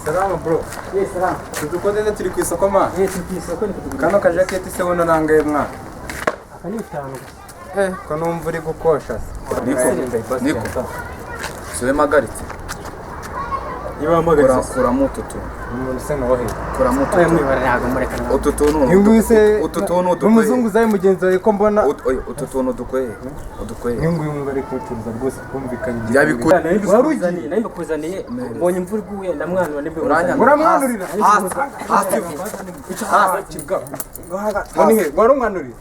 Salama bro. Yes, salama. Tudukodeze turi ku isoko ma. Yes, turi ku isoko ni kutugurisha. Kano kajaketi se wono nangaye mwa. Akani 5. Ko numva uri gukosha. Niko. Siwe magaritse. Niba magaritse Kura mutu tu. umuntu se nawe. Kura mutu. Oya mwibara ntago murekana. Ututuntu. Ingwise ututuntu dukwe. Umuzunguzayi mugenzi wawe ko mbona ututuntu dukwe. Udukwe. Ninguye umwe ari kuturuza rwose kumvikanye. Yabikora. Nari mbikuzaniye. Mbonye imvura iguye ndamwanura nibyo. Uramwanurira. Kibwa. None warumwanurira.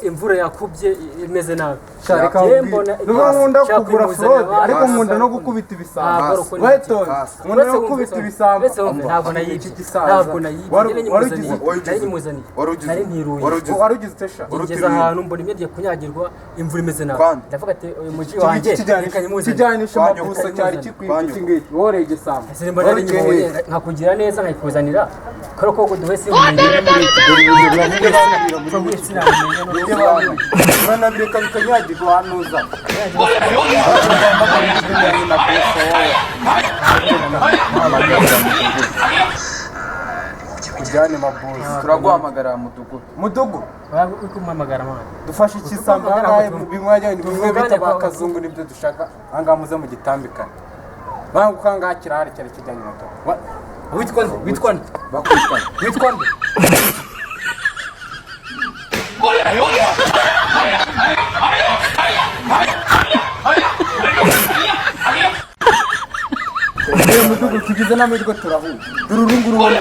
Imvura yakubye imeze nabi. Sharika nkunda kugura fraude ariko nkunda no gukubita ibisambo. Weton nkunda no gukubita ibisambo. Ntabwo nayibye. Ntabwo nayibye. Nari ntiruye. Warugize tesha. Ngeze ahantu mbona imyenda kunyagirwa imvura imeze nabi. Ndavuga ati uyu muji wanjye kijyanisha amabuso cyari kikwibye ngiki wore igisambo. Sirimba nari nyiboye nkakugira neza nkayikuzanira. Karoko kuduhese Mwana bireka bikanyagirwa hanuza. Kujyane mabuzi. Turaguhamagara mudugudu. Ukumamagara mwana. Dufashe ikisambo ngahe binywajya bimwe bita bakazungu nibyo dushaka. Anga muze mu gitambikana. Bangu kanga kirahari cyari kijyanye nato. Witwa nde? Bakwitwa. Witwa nde? Mudugudu tugize n'amahirwe turahuye. Dururunguru wone.